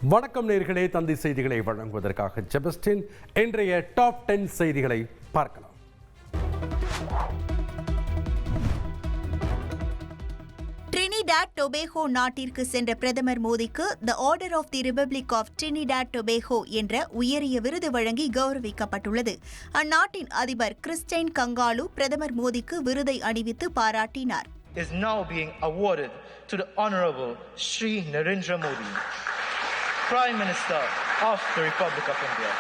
வணக்கம் நேயர்களே, தந்தி செய்திகளை வழங்குவதற்காக செபஸ்டின். இன்றைய டாப் 10 செய்திகளை பார்க்கலாம். டிரினிடாட் டொபேகோ நாட்டிற்கு சென்ற பிரதமர் மோடிக்கு the order of the republic of Trinidad Tobago என்ற உயரிய விருது வழங்கி கௌரவிக்கப்பட்டுள்ளது. அந்நாட்டின் அதிபர் கிறிஸ்டைன் கங்காலு பிரதமர் மோடிக்கு விருதை அணிவித்து பாராட்டினார். Is now being awarded to the Honorable Shri Narendra Modi, Prime Minister of the Republic of India.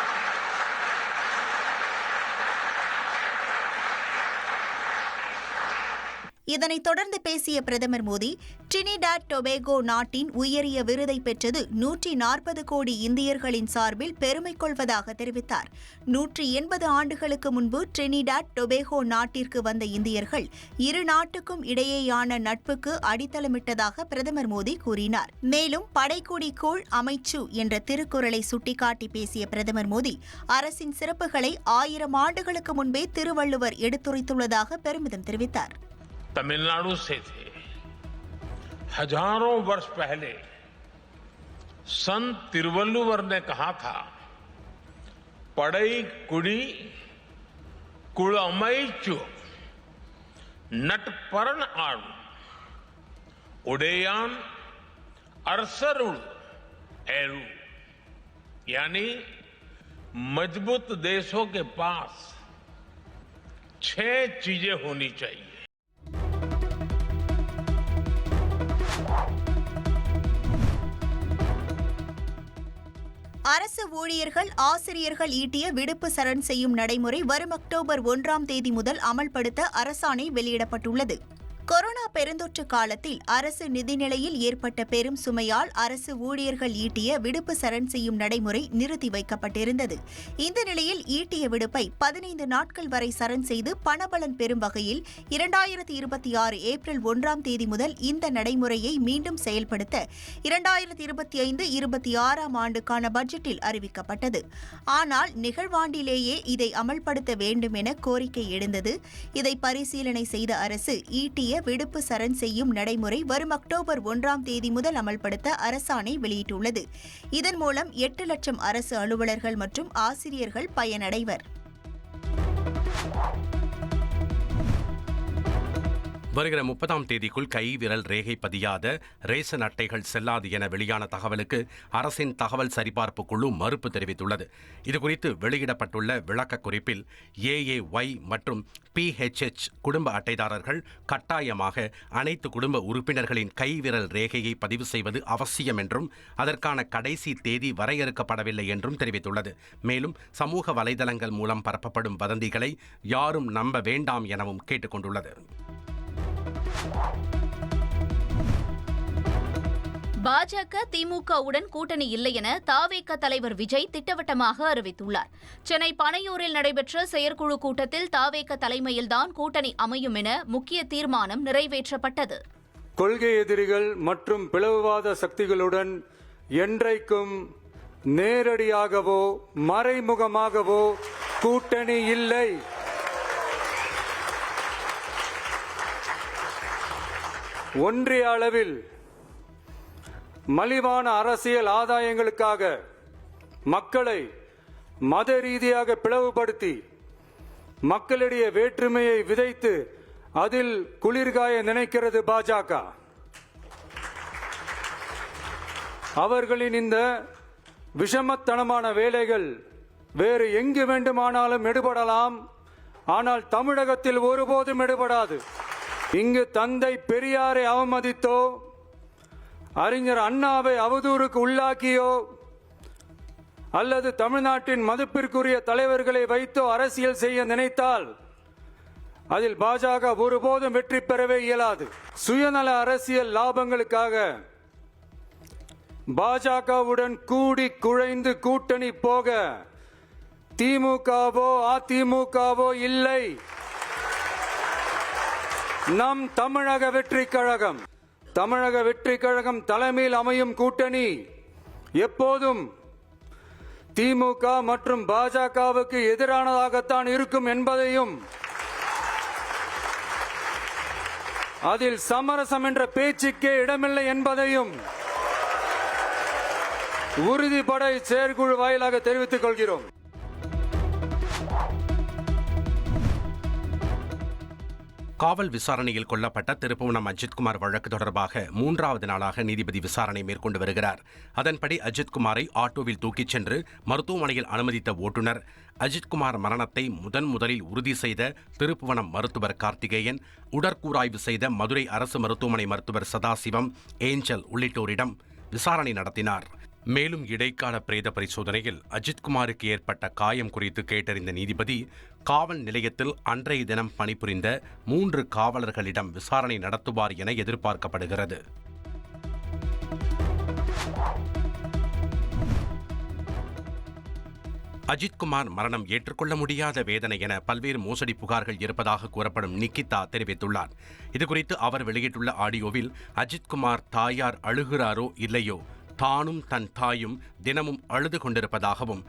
இதனைத் தொடர்ந்து பேசிய பிரதமர் மோடி, டிரினிடாட் டொபேகோ நாட்டின் உயரிய விருதை பெற்றது 140 கோடி இந்தியர்களின் சார்பில் பெருமை கொள்வதாக தெரிவித்தார். 180 ஆண்டுகளுக்கு முன்பு டிரினிடாட் டொபேகோ நாட்டிற்கு வந்த இந்தியர்கள் இரு நாட்டுக்கும் இடையேயான நட்புக்கு அடித்தளமிட்டதாக பிரதமர் மோடி கூறினார். மேலும் படைக்குடி கூழ் அமைச்சு என்ற திருக்குறளை சுட்டிக்காட்டி பேசிய பிரதமர் மோடி, அரசின் சிறப்புகளை 1000 ஆண்டுகளுக்கு முன்பே திருவள்ளுவர் எடுத்துரைத்துள்ளதாக பெருமிதம் தெரிவித்தார். तमिलनाडु से थे। हजारों वर्ष पहले संत तिरुवल्लुवर ने कहा था, पड़ई कुड़ी कुळमैचु नटपरण आड़ू उडेयान अरसरुड़ एरू, यानी मजबूत देशों के पास 6 चीजें होनी चाहिए. அரசு ஊழியர்கள், ஆசிரியர்கள் ஈட்டிய விடுப்பு சரண் செய்யும் நடைமுறை வரும் அக்டோபர் 1ஆம் தேதி முதல் அமல்படுத்த அரசாணை வெளியிடப்பட்டுள்ளது. கொரோனா பெருந்தொற்று காலத்தில் அரசு நிதிநிலையில் ஏற்பட்ட பெரும் சுமையால் அரசு ஊழியர்கள் ஈட்டிய விடுப்பு சரண் செய்யும் நடைமுறை நிறுத்தி வைக்கப்பட்டிருந்தது. இந்த நிலையில் ஈட்டிய விடுப்பை 15 நாட்கள் வரை சரண் செய்து பணபலன் பெறும் வகையில் 2026 ஏப்ரல் 1ஆம் தேதி முதல் இந்த நடைமுறையை மீண்டும் செயல்படுத்த 2025-26ஆம் ஆண்டுக்கான பட்ஜெட்டில் அறிவிக்கப்பட்டது. ஆனால் நிகழ்வாண்டிலேயே இதை அமல்படுத்த வேண்டும் என கோரிக்கை எழுந்தது. இதை பரிசீலனை செய்த அரசு ஈட்டிய விடுப்பு சரண் செய்யும் நடைமுறை வரும் அக்டோபர் 1ஆம் தேதி முதல் அமல்படுத்த அரசாணை வெளியிட்டுள்ளது. இதன் மூலம் 8 லட்சம் அரசு அலுவலர்கள் மற்றும் ஆசிரியர்கள் பயனடைவர். வருகிற 30ஆம் தேதிக்குள் கை விரல் ரேகை பதியாத ரேஷன் அட்டைகள் செல்லாது என வெளியான தகவலுக்கு அரசின் தகவல் சரிபார்ப்பு குழு மறுப்பு தெரிவித்துள்ளது. இதுகுறித்து வெளியிடப்பட்டுள்ள விளக்க குறிப்பில் AAY மற்றும் PHH குடும்ப அட்டைதாரர்கள் கட்டாயமாக அனைத்து குடும்ப உறுப்பினர்களின் கை விரல் ரேகையை பதிவு செய்வது அவசியம் என்றும் அதற்கான கடைசி தேதி வரையறுக்கப்படவில்லை என்றும் தெரிவித்துள்ளது. மேலும் சமூக வலைதளங்கள் மூலம் பரப்பப்படும் வதந்திகளை யாரும் நம்ப வேண்டாம் எனவும் கேட்டுக்கொண்டுள்ளது. பாஜக திமுகவுடன் கூட்டணி இல்லை என தவேக தலைவர் விஜய் திட்டவட்டமாக அறிவித்துள்ளார். சென்னை பனையூரில் நடைபெற்ற செயற்குழு கூட்டத்தில் தவேக தலைமையில்தான் கூட்டணி அமையும் என முக்கிய தீர்மானம் நிறைவேற்றப்பட்டது. கொள்கை எதிரிகள் மற்றும் பிளவுவாத சக்திகளுடன் என்றைக்கும் நேரடியாகவோ மறைமுகமாகவோ கூட்டணி இல்லை. ஒன்றிய அளவில் மலிவான அரசியல் ஆதாயங்களுக்காக மக்களை மத ரீதியாக பிளவுபடுத்தி மக்களிடையே வேற்றுமையை விதைத்து அதில் குளிர்காய நினைக்கிறது பாஜக. அவர்களின் இந்த விஷமத்தனமான வேலைகள் வேறு எங்கு வேண்டுமானாலும் எடுபடலாம், ஆனால் தமிழகத்தில் ஒருபோதும் எடுபடாது. இங்கு தந்தை பெரியாரை அவமதித்தோ அறிஞர் அண்ணாவை அவதூறுக்கு உள்ளாக்கியோ அல்லது தமிழ்நாட்டின் மதிப்பிற்குரிய தலைவர்களை வைத்தோ அரசியல் செய்ய நினைத்தால் அதில் பாஜக ஒருபோதும் வெற்றி பெறவே இயலாது. சுயநல அரசியல் லாபங்களுக்காக பாஜகவுடன் கூடி குழைந்து கூட்டணி போக திமுகவோ அதிமுகவோ இல்லை. நம் தமிழக வெற்றிக் கழகம் தலைமையில் அமையும் கூட்டணி எப்போதும் திமுக மற்றும் பாஜகவுக்கு எதிரானதாகத்தான் இருக்கும் என்பதையும் அதில் சமரசம் என்ற பேச்சுக்கே இடமில்லை என்பதையும் உறுதிப்பட செயற்குழு வாயிலாக தெரிவித்துக் கொள்கிறோம். காவல் விசாரணையில் கொல்லப்பட்ட திருப்புவனம் அஜித்குமார் வழக்கு தொடர்பாக 3வது நாளாக நீதிபதி விசாரணை மேற்கொண்டு வருகிறார். அதன்படி அஜித்குமாரை ஆட்டோவில் தூக்கிச் சென்று மருத்துவமனையில் அனுமதித்த ஓட்டுநர், அஜித்குமார் மரணத்தை முதலில் உறுதி செய்த திருப்புவனம் மருத்துவர் கார்த்திகேயன், உடற்கூராய்வு செய்த மதுரை அரசு மருத்துவமனை மருத்துவர் சதாசிவம், ஏஞ்சல் உள்ளிட்டோரிடம் விசாரணை நடத்தினார். மேலும் இடைக்கால பிரேத பரிசோதனையில் அஜித்குமாருக்கு ஏற்பட்ட காயம் குறித்து கேட்டறிந்த நீதிபதி, காவல் நிலையத்தில் அன்றைய தினம் பணிபுரிந்த 3 காவலர்களிடம் விசாரணை நடத்துவார் என எதிர்பார்க்கப்படுகிறது. அஜித்குமார் மரணம் ஏற்றுக்கொள்ள முடியாத வேதனை என பல்வேறு மோசடி புகார்கள் இருப்பதாக கூறப்படும் நிக்கிதா தெரிவித்துள்ளார். இதுகுறித்து அவர் வெளியிட்டுள்ள ஆடியோவில், அஜித்குமார் தாயார் அழுகிறாரோ இல்லையோ, தானும் தன் தாயும் தினமும் அழுது கொண்டிருப்பதாகவும்,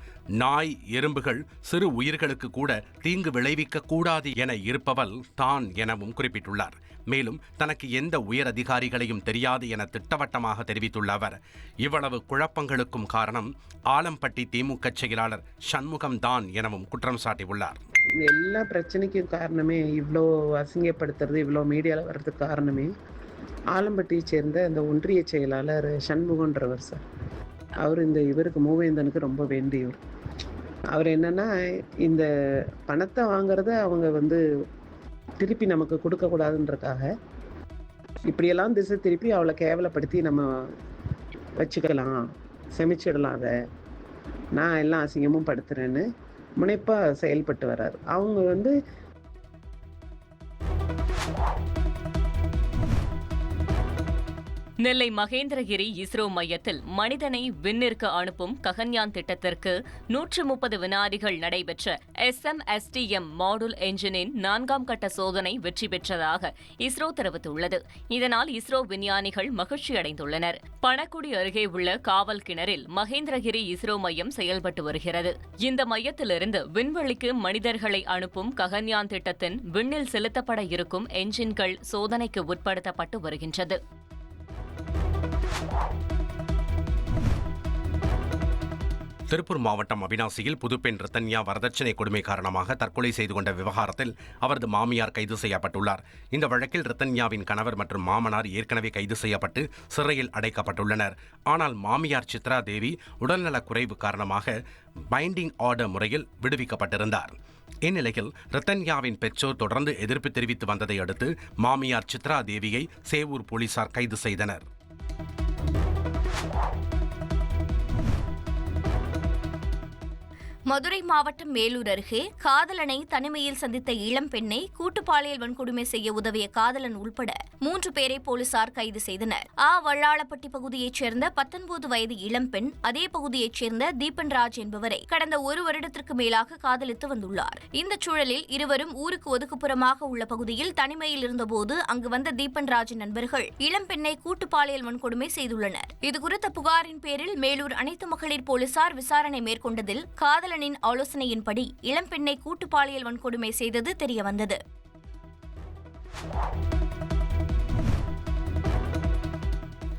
நாய் எறும்புகள் சிறு உயிர்களுக்கு கூட தீங்கு விளைவிக்க கூடாது என இருப்பவள் தான் எனவும் குறிப்பிட்டுள்ளார். மேலும் தனக்கு எந்த உயர் அதிகாரிகளையும் தெரியாது என திட்டவட்டமாக தெரிவித்துள்ள அவர், இவ்வளவு குழப்பங்களுக்கும் காரணம் ஆலம்பட்டி திமுக செயலாளர் சண்முகம் தான் எனவும் குற்றம் சாட்டியுள்ளார். எல்லா பிரச்சனைக்கும் காரணமே, இவ்வளோ அசிங்கப்படுத்துறது, இவ்வளோ மீடியாவில் வர்றதுக்கு காரணமே ஆலம்பட்டியை சேர்ந்த அந்த ஒன்றிய செயலாளர் சண்முகன்றவர் சார். அவர் இவருக்கு மூவேந்தனுக்கு ரொம்ப வேண்டியவர். அவர் என்னன்னா, இந்த பணத்தை வாங்குறத அவங்க திருப்பி நமக்கு கொடுக்கக்கூடாதுன்றக்காக இப்படியெல்லாம் திசை திருப்பி அவளை கேவலப்படுத்தி நம்ம வச்சுக்கலாம், செமிச்சிடலாம், அதை நான் எல்லாம் அசிங்கமும் படுத்துறேன்னு முனைப்பாக செயல்பட்டு வர்றாரு. அவங்க நெல்லை மகேந்திரகிரி இஸ்ரோ மையத்தில் மனிதனை விண்ணிற்கு அனுப்பும் ககன்யான் திட்டத்திற்கு 130 வினாடிகள் நடைபெற்ற SMSTM மாடுல் என்ஜினின் 4ஆம் கட்ட சோதனை வெற்றி பெற்றதாக இஸ்ரோ தெரிவித்துள்ளது. இதனால் இஸ்ரோ விஞ்ஞானிகள் மகிழ்ச்சியடைந்துள்ளனர். பணக்குடி அருகே உள்ள காவல் கிணறில் மகேந்திரகிரி இஸ்ரோ மையம் செயல்பட்டு வருகிறது. இந்த மையத்திலிருந்து விண்வெளிக்கு மனிதர்களை அனுப்பும் ககன்யான் திட்டத்தின் விண்ணில் செலுத்தப்பட இருக்கும் என்ஜின்கள் சோதனைக்கு உட்படுத்தப்பட்டு வருகின்றது. திருப்பூர் மாவட்டம் அவினாசியில் புதுப்பெண் ரத்தன்யா வரதட்சணை கொடுமை காரணமாக தற்கொலை செய்து கொண்ட விவகாரத்தில் அவரது மாமியார் கைது செய்யப்பட்டுள்ளார். இந்த வழக்கில் ரத்தன்யாவின் கணவர் மற்றும் மாமனார் ஏற்கனவே கைது செய்யப்பட்டு சிறையில் அடைக்கப்பட்டுள்ளனர். ஆனால் மாமியார் சித்ரா தேவி உடல்நலக் குறைவு காரணமாக பைண்டிங் ஆர்டர் முறையில் விடுவிக்கப்பட்டிருந்தார். இந்நிலையில் ரத்தன்யாவின் பெற்றோர் தொடர்ந்து எதிர்ப்பு தெரிவித்து வந்ததை அடுத்து மாமியார் சித்ரா தேவியை சேவூர் போலீசார் கைது செய்தனர். மதுரை மாவட்டம் மேலூர் அருகே காதலனை தனிமையில் சந்தித்த இளம் பெண்ணை கூட்டுப்பாலியல் வன்கொடுமை செய்ய உதவிய காதலன் உள்பட 3 பேரை போலீசார் கைது செய்தனர். வள்ளாளப்பட்டி பகுதியைச் சேர்ந்த 19 வயது இளம்பெண் அதே பகுதியைச் சேர்ந்த தீபன்ராஜ் என்பவரை கடந்த 1 வருடத்திற்கு மேலாக காதலித்து வந்துள்ளார். இந்த சூழலில் இருவரும் ஊருக்கு ஒதுக்குப்புறமாக உள்ள பகுதியில் தனிமையில் இருந்தபோது அங்கு வந்த தீபன்ராஜின் நண்பர்கள் இளம்பெண்ணை கூட்டுப்பாலியல் வன்கொடுமை செய்துள்ளனர். இதுகுறித்த புகாரின் பேரில் மேலூர் அனைத்து மகளிர் போலீசார் விசாரணை மேற்கொண்டதில் காதலனின் ஆலோசனையின்படி இளம்பெண்ணை கூட்டுப்பாலியல் வன்கொடுமை செய்தது தெரியவந்தது.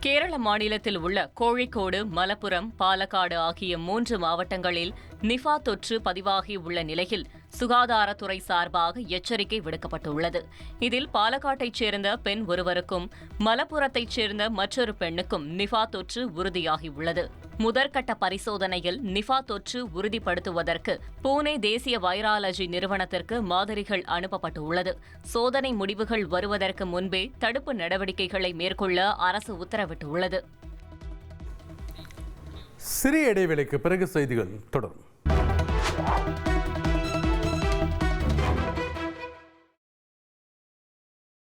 கேரள மாநிலத்தில் உள்ள கோழிக்கோடு, மலப்புரம், பாலக்காடு ஆகிய 3 மாவட்டங்களில் நிஃபா தொற்று பதிவாகியுள்ள நிலையில் சுகாதாரத்துறை சார்பாக எச்சரிக்கை விடுக்கப்பட்டுள்ளது. இதில் பாலக்காட்டைச் சேர்ந்த பெண் ஒருவருக்கும் மலப்புரத்தைச் சேர்ந்த மற்றொரு பெண்ணுக்கும் நிஃபா தொற்று உறுதியாகியுள்ளது. முதற்கட்ட பரிசோதனையில் நிஃபா தொற்று உறுதிப்படுத்துவதற்கு புனே தேசிய வைராலஜி நிறுவனத்திற்கு மாதிரிகள் அனுப்பப்பட்டுள்ளது. சோதனை முடிவுகள் வருவதற்கு முன்பே தடுப்பு நடவடிக்கைகளை மேற்கொள்ள அரசு உத்தரவிட்டுள்ளது. சிறிய இடைவேளைக்கு பிறகு செய்திகள் தொடரும்.